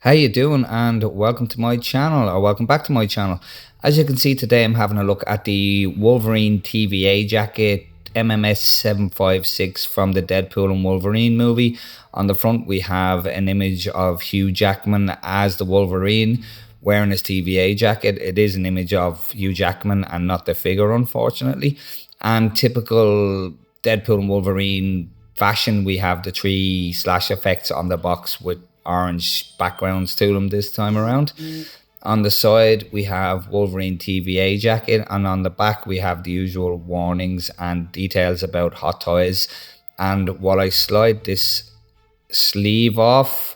How you doing, and welcome to my channel, or welcome back to my channel. As you can see, today I'm having a look at the Wolverine TVA Jacket MMS 756 from the Deadpool and Wolverine movie. On the front we have an image of Hugh Jackman as the Wolverine wearing his TVA jacket. It is an image of Hugh Jackman and not the figure, unfortunately. And typical Deadpool and Wolverine fashion, we have the three slash effects on the box with orange backgrounds to them this time around. On the side we have Wolverine TVA jacket, and on the back we have the usual warnings and details about Hot Toys. And while I slide this sleeve off,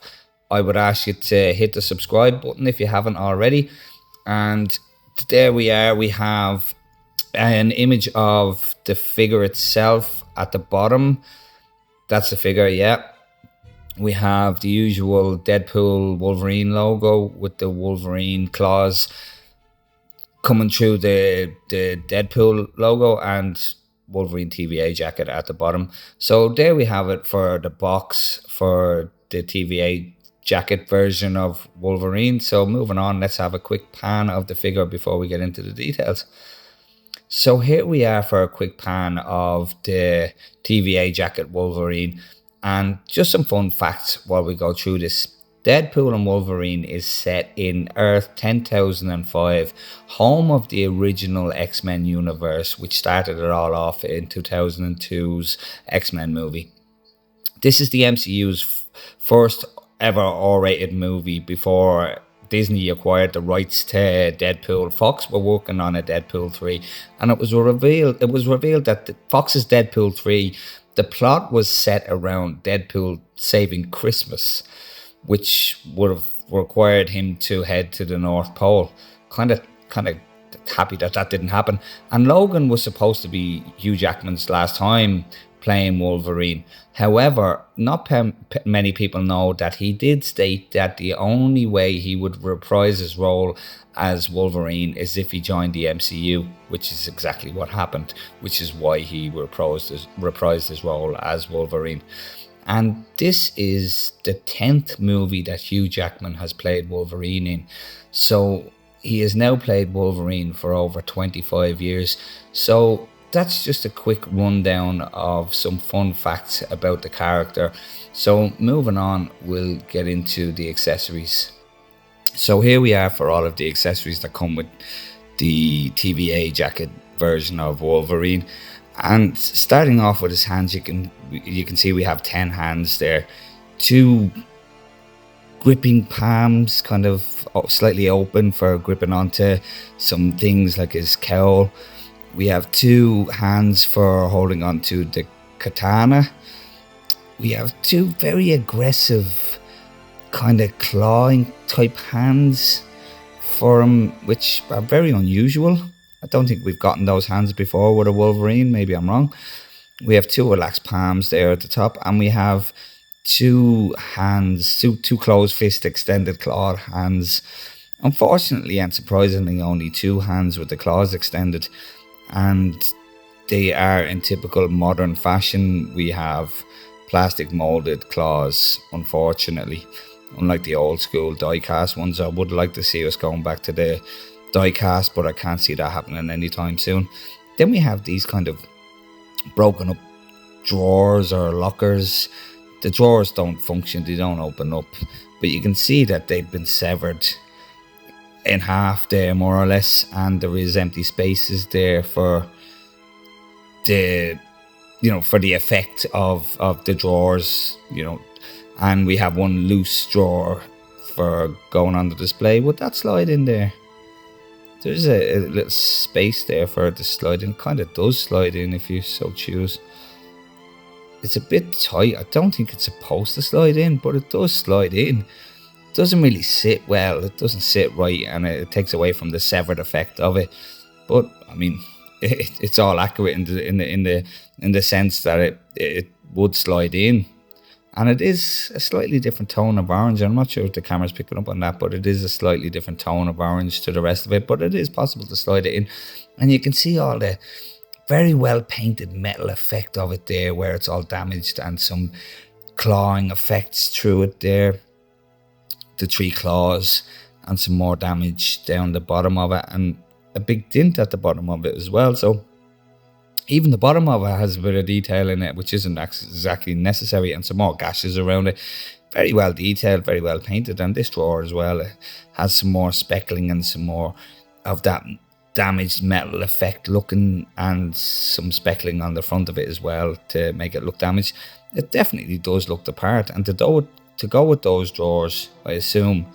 I would ask you to hit the subscribe button if you haven't already. And there we are, we have an image of the figure itself at the bottom. That's the figure, yeah. We have the usual Deadpool Wolverine logo with the Wolverine claws coming through the Deadpool logo, and Wolverine TVA jacket at the bottom. So there we have it for the box for the TVA jacket version of Wolverine. So moving on, let's have a quick pan of the figure before we get into the details. So here we are for a quick pan of the TVA jacket Wolverine. And just some fun facts while we go through this. Deadpool and Wolverine is set in Earth 10,005, home of the original X-Men universe, which started it all off in 2002's X-Men movie. This is the MCU's first ever R-rated movie before Disney acquired the rights to Deadpool. Fox were working on a Deadpool 3, and it was revealed that Fox's Deadpool 3, the plot was set around Deadpool saving Christmas, which would have required him to head to the North Pole. Kind of happy that didn't happen. And Logan was supposed to be Hugh Jackman's last time playing Wolverine. However, not many people know that he did state that the only way he would reprise his role as Wolverine is if he joined the MCU, which is exactly what happened, which is why he reprised his role as Wolverine. And this is the 10th movie that Hugh Jackman has played Wolverine in. So he has now played Wolverine for over 25 years. So that's just a quick rundown of some fun facts about the character. So moving on, we'll get into the accessories. So here we are for all of the accessories that come with the TVA jacket version of Wolverine. And starting off with his hands, you can see we have 10 hands there. 2 gripping palms, kind of slightly open for gripping onto some things like his cowl. We have 2 hands for holding onto the katana. We have 2 very aggressive kind of clawing type hands for him, which are very unusual. I don't think we've gotten those hands before with a Wolverine. Maybe I'm wrong. We have 2 relaxed palms there at the top, and we have 2 hands, two closed fist extended clawed hands. Unfortunately and surprisingly, only 2 hands with the claws extended, and they are in typical modern fashion. We have plastic molded claws, unfortunately, unlike the old school die cast ones. I would like to see us going back to the die cast, but I can't see that happening anytime soon. Then we have these kind of broken up drawers or lockers. The drawers don't function, they don't open up, but you can see that they've been severed in half there, more or less, and there is empty spaces there for the effect of the drawers, and we have 1 loose drawer for going on the display. Would that slide in there? There's a little space there for it to slide in. Kind of does slide in if you so choose. It's a bit tight. I don't think it's supposed to slide in, but it does slide in. It doesn't really sit well. It doesn't sit right, and it takes away from the severed effect of it. But I mean, it's all accurate in the sense that it would slide in. And it is a slightly different tone of orange. I'm not sure if the camera's picking up on that, but it is a slightly different tone of orange to the rest of it. But it is possible to slide it in. And you can see all the very well painted metal effect of it there, where it's all damaged, and some clawing effects through it there. the 3 claws and some more damage down the bottom of it, and a big dent at the bottom of it as well. So even the bottom of it has a bit of detail in it, which isn't exactly necessary, and some more gashes around it. Very well detailed, very well painted. And this drawer as well, it has some more speckling and some more of that damaged metal effect looking, and some speckling on the front of it as well to make it look damaged. It definitely does look the part. And to go with those drawers, I assume,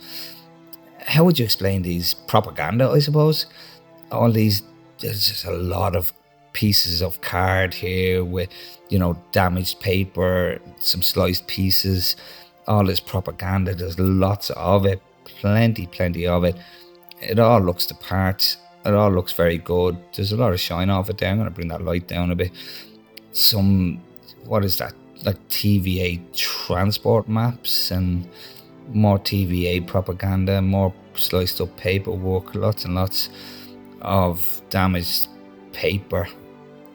how would you explain these? Propaganda, I suppose. All these, there's just a lot of pieces of card here with, you know, damaged paper, some sliced pieces, all this propaganda. There's lots of it, plenty of it. It all looks the part. It all looks very good. There's a lot of shine off it there. I'm going to bring that light down a bit. Some, what is that? Like TVA transport maps and more TVA propaganda, more sliced up paperwork, lots and lots of damaged paper,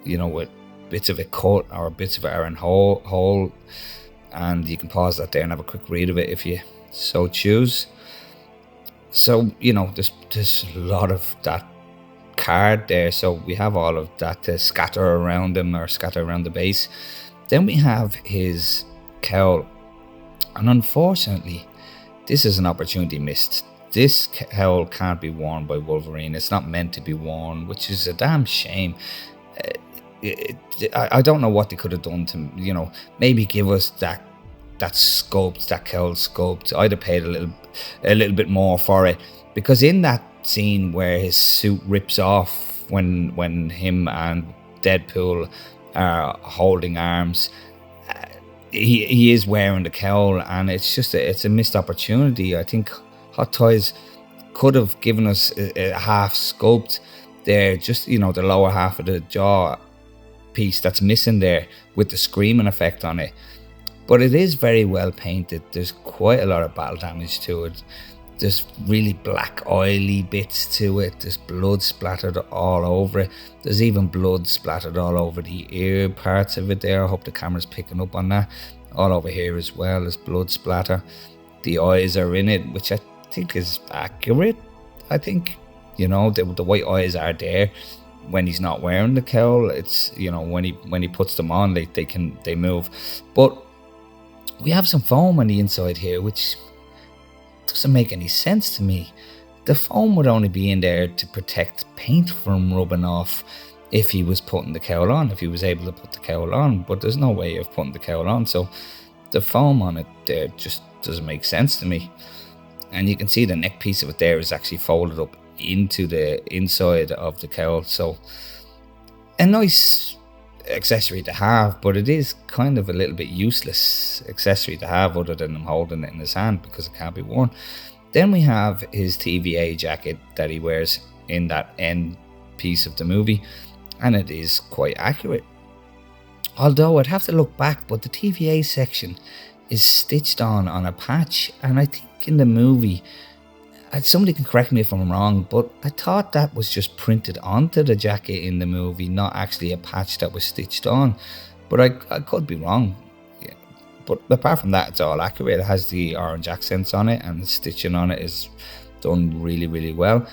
you know, with bits of it cut or bits of it are in whole, and you can pause that there and have a quick read of it if you so choose. So, you know, there's a lot of that card there, so we have all of that to scatter around him, or scatter around the base. Then we have his cowl, and unfortunately this is an opportunity missed. This cowl can't be worn by Wolverine. It's not meant to be worn, which is a damn shame. I don't know what they could have done to, you know, maybe give us that sculpt, that cowl sculpt. I'd have paid a little bit more for it, because in that scene where his suit rips off when him and Deadpool are holding arms, he is wearing the cowl, and it's a missed opportunity. I think Hot Toys could have given us a half sculpt there, just, you know, the lower half of the jaw piece that's missing there with the screaming effect on it. But it is very well painted. There's quite a lot of battle damage to it. There's really black oily bits to it. There's blood splattered all over it. There's even blood splattered all over the ear parts of it there. I hope the camera's picking up on that. All over here as well, there's blood splatter. The eyes are in it, which I think is accurate. I think, you know, the white eyes are there when he's not wearing the cowl. It's, you know, when he puts them on, they move. But we have some foam on the inside here, which doesn't make any sense to me. The foam would only be in there to protect paint from rubbing off if he was putting the cowl on, if he was able to put the cowl on, but there's no way of putting the cowl on, so the foam on it there just doesn't make sense to me. And you can see the neck piece of it there is actually folded up into the inside of the cowl, so a nice accessory to have, but it is kind of a little bit useless accessory to have other than him holding it in his hand because it can't be worn. Then we have his TVA jacket that he wears in that end piece of the movie, and it is quite accurate. Although I'd have to look back, but the TVA section is stitched on a patch, and I think in the movie, somebody can correct me if I'm wrong, but I thought that was just printed onto the jacket in the movie, not actually a patch that was stitched on. But I could be wrong. Yeah. But apart from that, it's all accurate. It has the orange accents on it, and the stitching on it is done really well.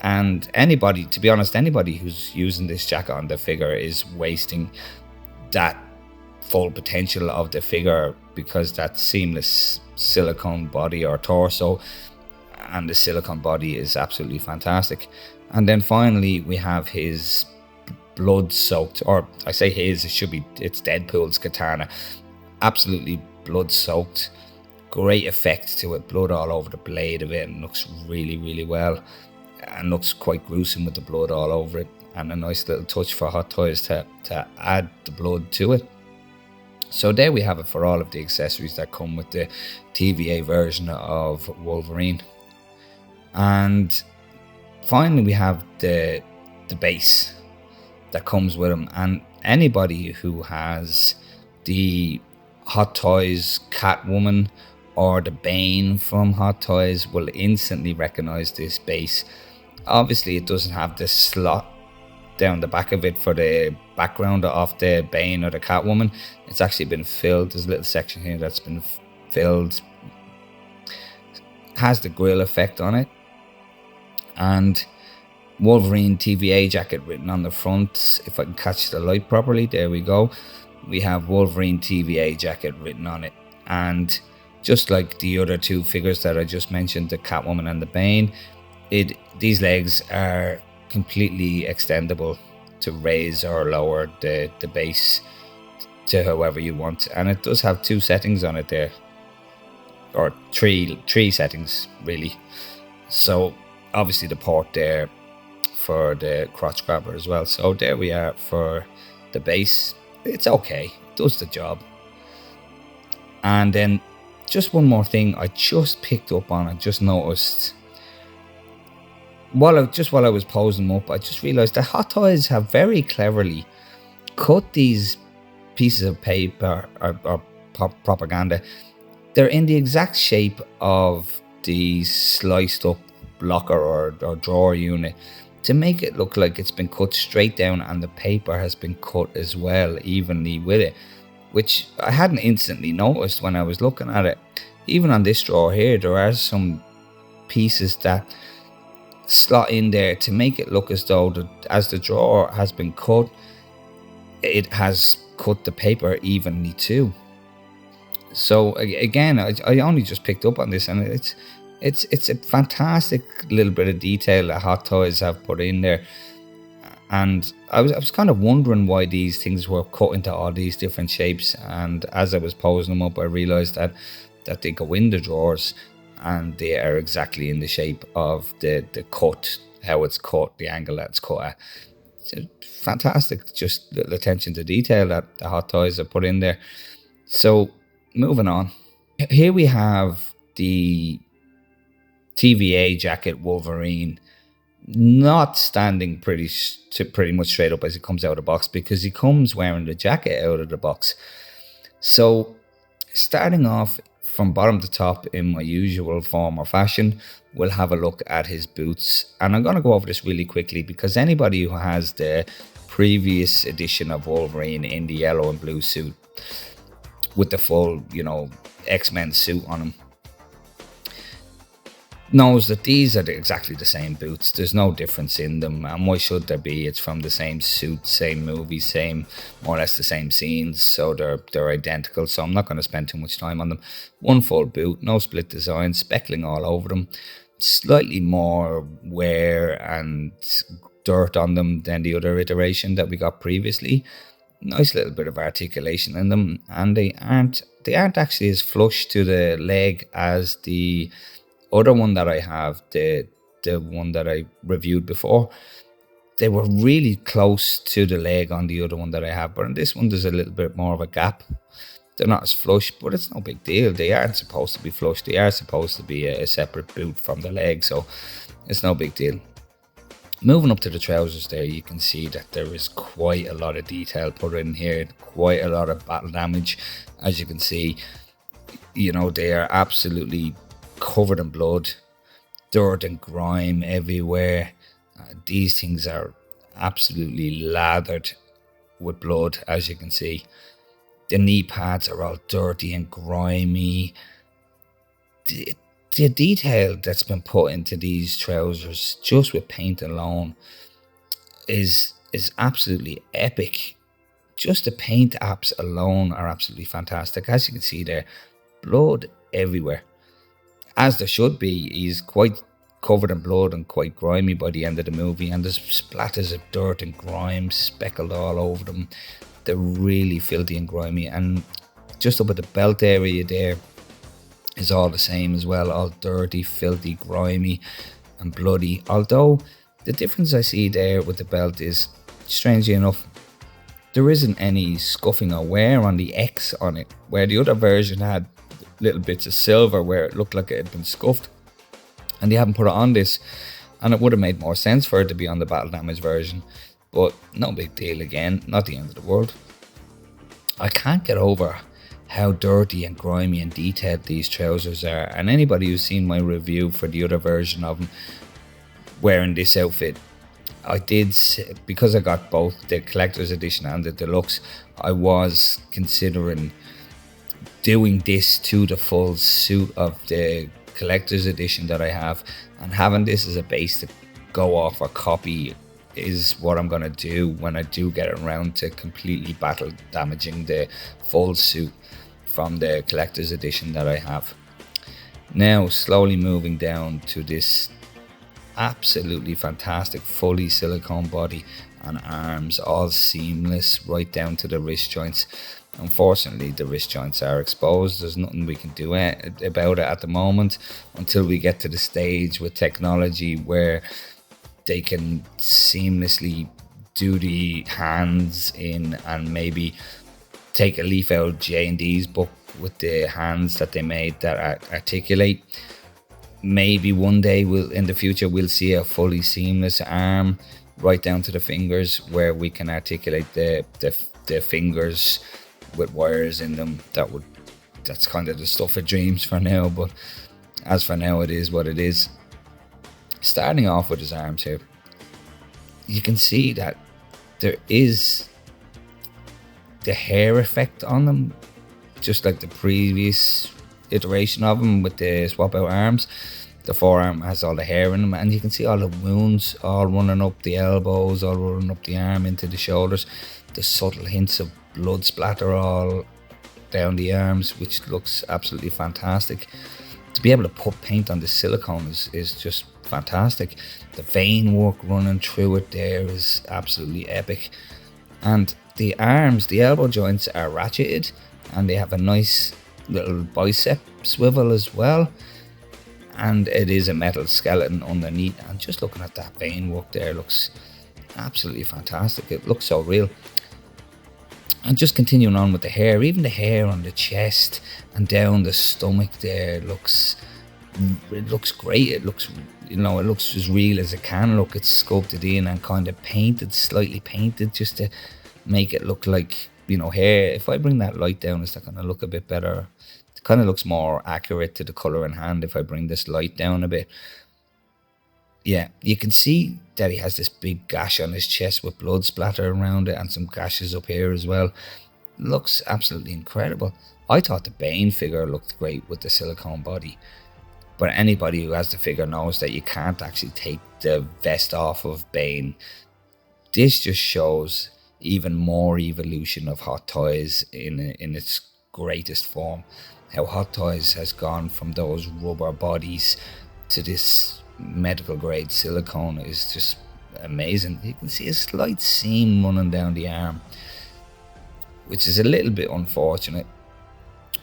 And anybody, to be honest, anybody who's using this jacket on the figure is wasting that full potential of the figure, because that seamless silicone body or torso and the silicone body is absolutely fantastic. And then finally we have his blood soaked, or I say his, it's Deadpool's katana, absolutely blood soaked, great effect to it, blood all over the blade of it, and looks really well, and looks quite gruesome with the blood all over it, and a nice little touch for Hot Toys to add the blood to it. So there we have it for all of the accessories that come with the TVA version of Wolverine. And finally we have the base that comes with him, and anybody who has the Hot Toys Catwoman or the Bane from Hot Toys will instantly recognize this base. Obviously it doesn't have the slot down the back of it for the background of the Bane or the Catwoman. It's actually been filled. There's a little section here that's been filled, has the grill effect on it, and Wolverine TVA Jacket written on the front. If I can catch the light properly, there we go. We have Wolverine TVA Jacket written on it, and just like the other two figures that I just mentioned, the Catwoman and the Bane, these legs are completely extendable to raise or lower the base to however you want, and it does have 2 settings on it there, or three settings really. So obviously the port there for the crotch grabber as well. So there we are for the base. It's okay, it does the job. And then just one more thing I just picked up on, I just noticed while I was posing them up, I just realized that Hot Toys have very cleverly cut these pieces of paper or propaganda. They're in the exact shape of the sliced up locker or drawer unit to make it look like it's been cut straight down, and the paper has been cut as well evenly with it, which I hadn't instantly noticed when I was looking at it. Even on this drawer here, there are some pieces that slot in there to make it look as though as the drawer has been cut, it has cut the paper evenly too. So again, I only just picked up on this, and it's a fantastic little bit of detail that Hot Toys have put in there. And I was kind of wondering why these things were cut into all these different shapes, and as I was posing them up, I realized that they go in the drawers and they are exactly in the shape of the cut, how it's cut, the angle that it's cut at. It's fantastic, just little attention to detail that the Hot Toys have put in there. So moving on, here we have the TVA Jacket Wolverine, not standing pretty much straight up as he comes out of the box, because he comes wearing the jacket out of the box. So starting off from bottom to top in my usual form or fashion, we'll have a look at his boots, and I'm going to go over this really quickly because anybody who has the previous edition of Wolverine in the yellow and blue suit with the full, X-Men suit on him knows that these are exactly the same boots. There's no difference in them, and why should there be? It's from the same suit, same movie, more or less the same scenes, so they're identical. So I'm not going to spend too much time on them. One full boot, no split design, speckling all over them, slightly more wear and dirt on them than the other iteration that we got previously. Nice little bit of articulation in them, and they aren't actually as flush to the leg as the other one that I have, the one that I reviewed before. They were really close to the leg on the other one that I have, but on this one there's a little bit more of a gap. They're not as flush, but it's no big deal. They aren't supposed to be flush. They are supposed to be a separate boot from the leg, so it's no big deal. Moving up to the trousers there, you can see that there is quite a lot of detail put in here, quite a lot of battle damage. As you can see, they are absolutely covered in blood, dirt and grime everywhere. These things are absolutely lathered with blood, as you can see. The knee pads are all dirty and grimy. The detail that's been put into these trousers just with paint alone is absolutely epic. Just the paint apps alone are absolutely fantastic. As you can see there, blood everywhere. As there should be. He's quite covered in blood and quite grimy by the end of the movie, and there's splatters of dirt and grime speckled all over them. They're really filthy and grimy, and just up at the belt area there is all the same as well, all dirty, filthy, grimy and bloody. Although the difference I see there with the belt is, strangely enough, there isn't any scuffing or wear on the X on it, where the other version had little bits of silver where it looked like it had been scuffed, and they haven't put it on this, and it would have made more sense for it to be on the battle damage version, but no big deal. Again, not the end of the world. I can't get over how dirty and grimy and detailed these trousers are, and anybody who's seen my review for the other version of them wearing this outfit, I did, because I got both the collector's edition and the deluxe, I was considering doing this to the full suit of the collector's edition that I have, and having this as a base to go off or copy is what I'm going to do when I do get around to completely battle damaging the full suit from the collector's edition that I have. Now slowly moving down to this absolutely fantastic fully silicone body and arms, all seamless right down to the wrist joints. Unfortunately, the wrist joints are exposed. There's nothing we can do about it at the moment until we get to the stage with technology where they can seamlessly do the hands in and maybe take a leaf out of J&D's book with the hands that they made that articulate. Maybe one day in the future we'll see a fully seamless arm right down to the fingers where we can articulate the fingers with wires in them. That's kind of the stuff of dreams for now, but as for now it is what it is. Starting off with his arms here, you can see that there is the hair effect on them, just like the previous iteration of them with the swap out arms. The forearm has all the hair in them, and you can see all the wounds all running up the elbows, all running up the arm into the shoulders. The subtle hints of blood splatter all down the arms, which looks absolutely fantastic. To be able to put paint on the silicone is just fantastic. The vein work running through it there is absolutely epic. And the arms, the elbow joints are ratcheted, and they have a nice little bicep swivel as well. And it is a metal skeleton underneath, and just looking at that vein work there looks absolutely fantastic. It looks so real. And just continuing on with the hair, even the hair on the chest and down the stomach there looks great. It looks, it looks as real as it can look. It's sculpted in and kind of painted, slightly painted, just to make it look like, hair. If I bring that light down, it's going to look a bit better. It kind of looks more accurate to the color in hand if I bring this light down a bit. Yeah, you can see that he has this big gash on his chest with blood splatter around it and some gashes up here as well. Looks absolutely incredible. I thought the Bane figure looked great with the silicone body, but anybody who has the figure knows that you can't actually take the vest off of Bane. This just shows even more evolution of Hot Toys in its greatest form. How Hot Toys has gone from those rubber bodies to this medical grade silicone is just amazing. You can see a slight seam running down the arm, which is a little bit unfortunate,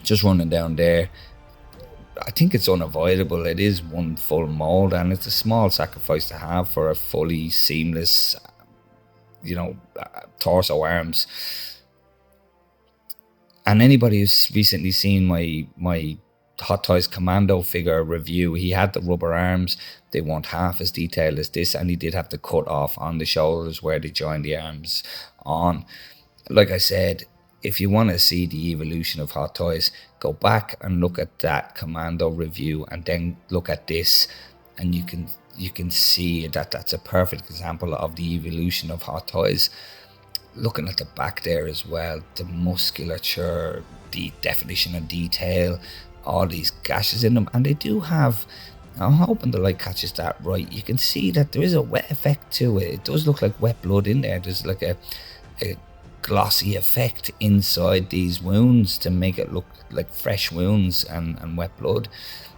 just running down there. I think it's unavoidable. It is one full mold, and it's a small sacrifice to have for a fully seamless torso arms. And anybody who's recently seen my Hot Toys Commando figure review, he had the rubber arms. They weren't half as detailed as this, and he did have the cut off on the shoulders where they joined the arms on. Like I said, if you want to see the evolution of Hot Toys, go back and look at that Commando review and then look at this, and you can see that that's a perfect example of the evolution of Hot Toys. Looking at the back there as well, the musculature, the definition of detail, all these gashes in them, and they do have, I'm hoping the light catches that right, you can see that there is a wet effect to it. It does look like wet blood in there. There's like a glossy effect inside these wounds to make it look like fresh wounds and wet blood.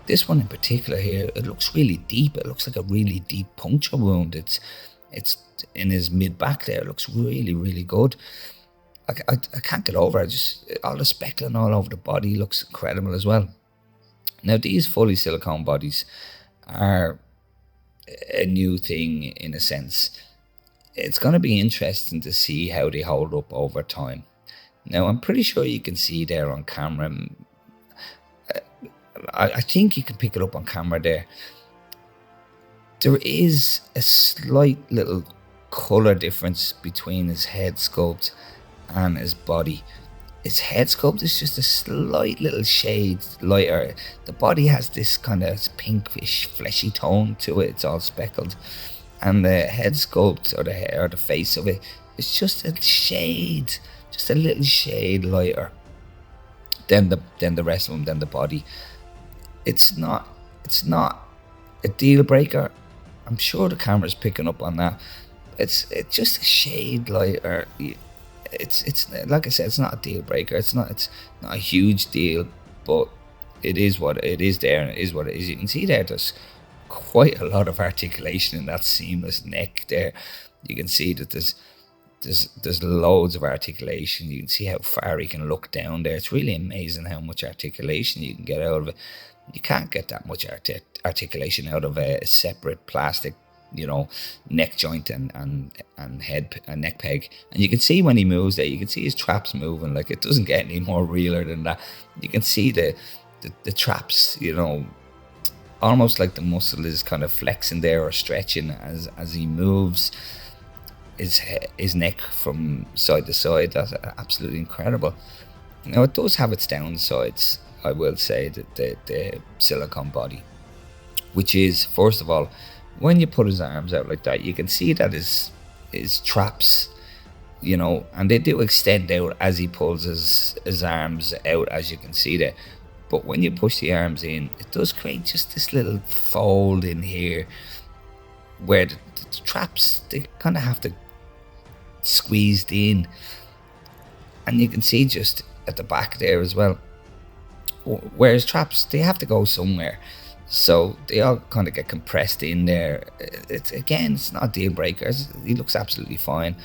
This one in particular here, it looks really deep. It looks like a really deep puncture wound. It's in his mid back there. It looks really, really good. I can't get over it. Just all the speckling all over the body looks incredible as well. Now, these fully silicone bodies are a new thing in a sense. It's going to be interesting to see how they hold up over time. Now, I'm pretty sure you can see there on camera. I think you can pick it up on camera there. There is a slight little colour difference between his head sculpt and his body. His head sculpt is just a slight little shade lighter. The body has this kind of pinkish fleshy tone to it. It's all speckled, and the head sculpt or the hair or the face of it is just a shade, just a little shade lighter than the rest of them, than the body. It's not It's not a deal breaker. I'm sure the camera's picking up on that. It's just a shade lighter. It's like I said, it's not a deal breaker. It's not a huge deal, but it is what it is there, and it is what it is. You can see there's quite a lot of articulation in that seamless neck there. You can see that there's loads of articulation. You can see how far he can look down there. It's really amazing how much articulation you can get out of it. You can't get that much articulation out of a separate plastic, neck joint and head and neck peg. And you can see when he moves there, you can see his traps moving. Like, it doesn't get any more realer than that. You can see the traps, almost like the muscle is kind of flexing there or stretching as he moves his neck from side to side. That's absolutely incredible. Now, it does have its downsides, I will say, that the silicone body, which is, first of all, when you put his arms out like that, you can see that his traps, and they do extend out as he pulls his arms out, as you can see there. But when you push the arms in, it does create just this little fold in here where the traps, they kind of have to squeezed in. And you can see just at the back there as well, whereas traps, they have to go somewhere, so they all kind of get compressed in there. It's not a deal breaker. He looks absolutely fine,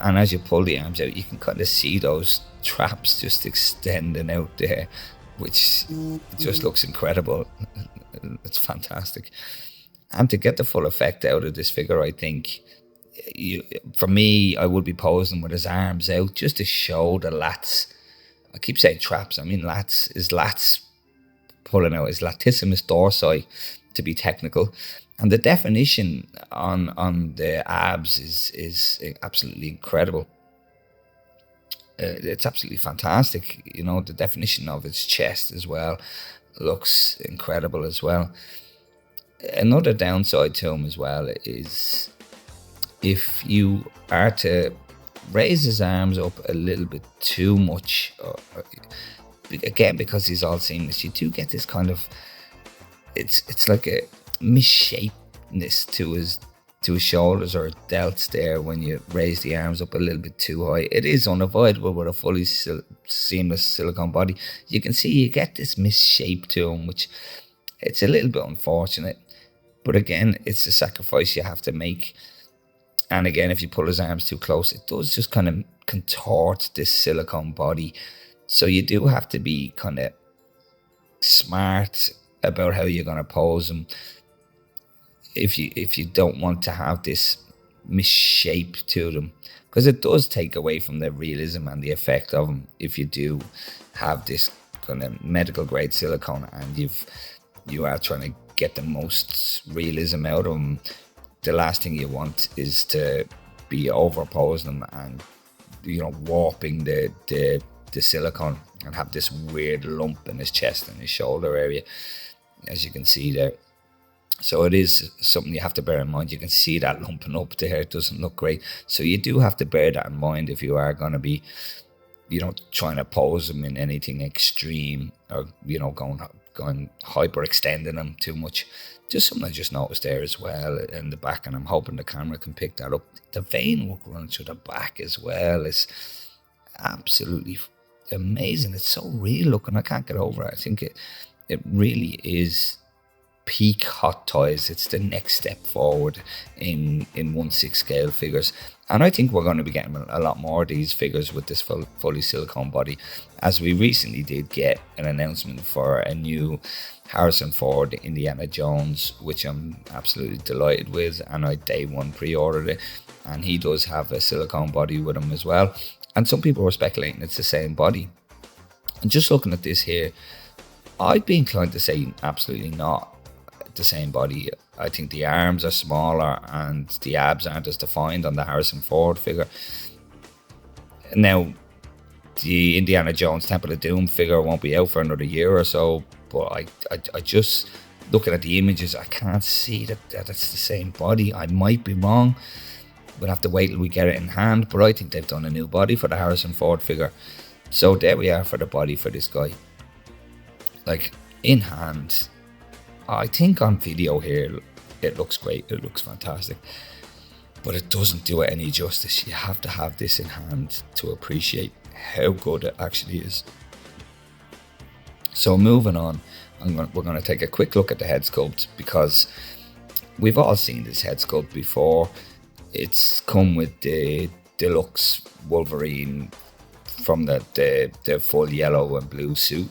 and as you pull the arms out, you can kind of see those traps just extending out there, which just looks incredible. It's fantastic. And to get the full effect out of this figure, I think, for me, I would be posing with his arms out just to show the lats. I keep saying traps, I mean lats. His lats pulling out, his latissimus dorsi, to be technical. And the definition on the abs is absolutely incredible. It's absolutely fantastic. The definition of his chest as well looks incredible as well. Another downside to him as well is, if you are to raise his arms up a little bit too much, again, because he's all seamless, you do get this kind of, it's like a misshapeness to his shoulders or delts there when you raise the arms up a little bit too high. It is unavoidable with a fully seamless silicone body. You can see you get this misshape to him, which it's a little bit unfortunate. But again, it's a sacrifice you have to make. And again, if you pull his arms too close, it does just kind of contort this silicone body. So you do have to be kind of smart about how you're going to pose him, if you don't want to have this misshape to them, because it does take away from the realism and the effect of them if you do have this kind of medical grade silicone and you are trying to get the most realism out of them. The last thing you want is to be overposing them and warping the silicone and have this weird lump in his chest and his shoulder area, as you can see there. So it is something you have to bear in mind. You can see that lumping up there. It doesn't look great. So you do have to bear that in mind if you are going to be, trying to pose them in anything extreme, or, going hyperextending them too much. Just something I just noticed there as well in the back, and I'm hoping the camera can pick that up. The vein work running through the back as well is absolutely amazing. It's so real looking. I can't get over it. I think it really is peak Hot Toys. It's the next step forward in 1/6 scale figures, and I think we're going to be getting a lot more of these figures with this fully silicone body, as we recently did get an announcement for a new Harrison Ford Indiana Jones, which I'm absolutely delighted with, and I day one pre-ordered it, and he does have a silicone body with him as well. And some people were speculating it's the same body, and just looking at this here, I'd be inclined to say absolutely not the same body. I think the arms are smaller and the abs aren't as defined on the Harrison Ford figure. Now, the Indiana Jones Temple of Doom figure won't be out for another year or so, but I just, looking at the images, I can't see that it's the same body. I might be wrong. We'll have to wait till we get it in hand, but I think they've done a new body for the Harrison Ford figure. So there we are for the body for this guy. Like, in hand, I think on video here it looks great, it looks fantastic, but it doesn't do it any justice. You have to have this in hand to appreciate how good it actually is. So moving on, we're going to take a quick look at the head sculpt, because we've all seen this head sculpt before. It's come with the deluxe Wolverine from the full yellow and blue suit.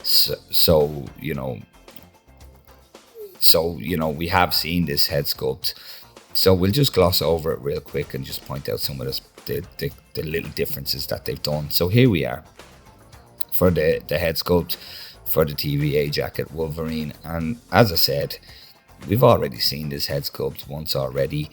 So you know, we have seen this head sculpt. So we'll just gloss over it real quick and just point out some of the little differences that they've done. So here we are for the head sculpt for the TVA Jacket Wolverine. And as I said, we've already seen this head sculpt once already.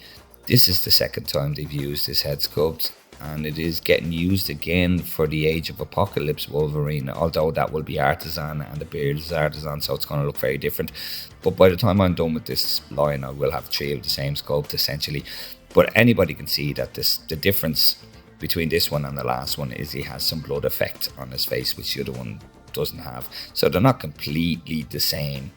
This is the second time they've used this head sculpt, and it is getting used again for the Age of Apocalypse Wolverine, although that will be artisan and the beard is artisan, so it's going to look very different. But by the time I'm done with this line, I will have 3 of the same sculpt essentially. But anybody can see that the difference between this one and the last one is he has some blood effect on his face, which the other one doesn't have. So they're not completely the same.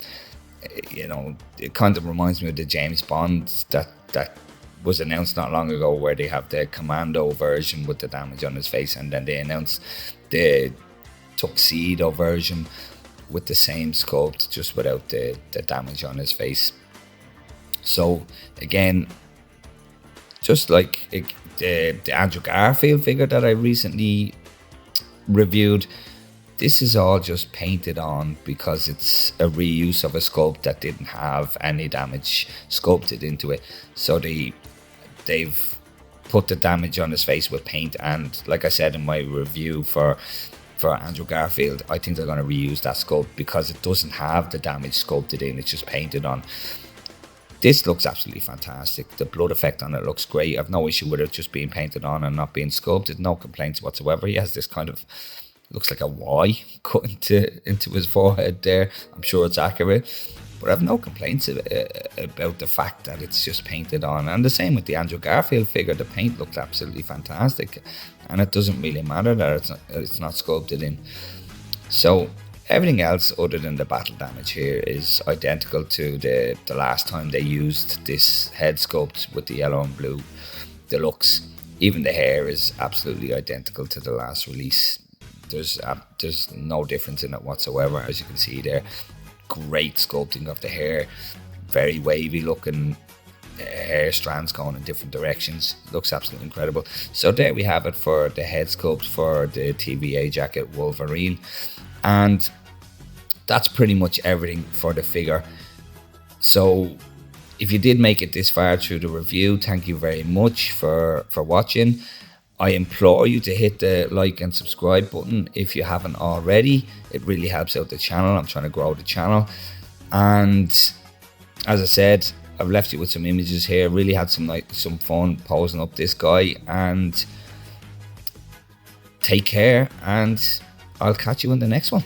You know, it kind of reminds me of the James Bond that was announced not long ago, where they have the commando version with the damage on his face, and then they announced the tuxedo version with the same sculpt, just without the damage on his face. So again, just like the Andrew Garfield figure that I recently reviewed, this is all just painted on because it's a reuse of a sculpt that didn't have any damage sculpted into it. So they've put the damage on his face with paint, and like I said in my review for Andrew Garfield, I think they're going to reuse that sculpt because it doesn't have the damage sculpted in, it's just painted on. This looks absolutely fantastic. The blood effect on it looks great. I've no issue with it just being painted on and not being sculpted. No complaints whatsoever. He has this kind of, looks like a Y cut into his forehead there. I'm sure it's accurate, but I have no complaints about the fact that it's just painted on. And the same with the Andrew Garfield figure. The paint looked absolutely fantastic, and it doesn't really matter that it's not sculpted in. So everything else other than the battle damage here is identical to the last time they used this head sculpt with the yellow and blue deluxe. Even the hair is absolutely identical to the last release. There's no difference in it whatsoever, as you can see there. Great sculpting of the hair, very wavy looking hair strands going in different directions. Looks absolutely incredible. So there we have it for the head sculpt for the TVA Jacket Wolverine, and that's pretty much everything for the figure. So if you did make it this far through the review, thank you very much for watching. I implore you to hit the like and subscribe button if you haven't already. It really helps out the channel. I'm trying to grow the channel. And as I said, I've left you with some images here. Really had some fun posing up this guy. And take care, and I'll catch you in the next one.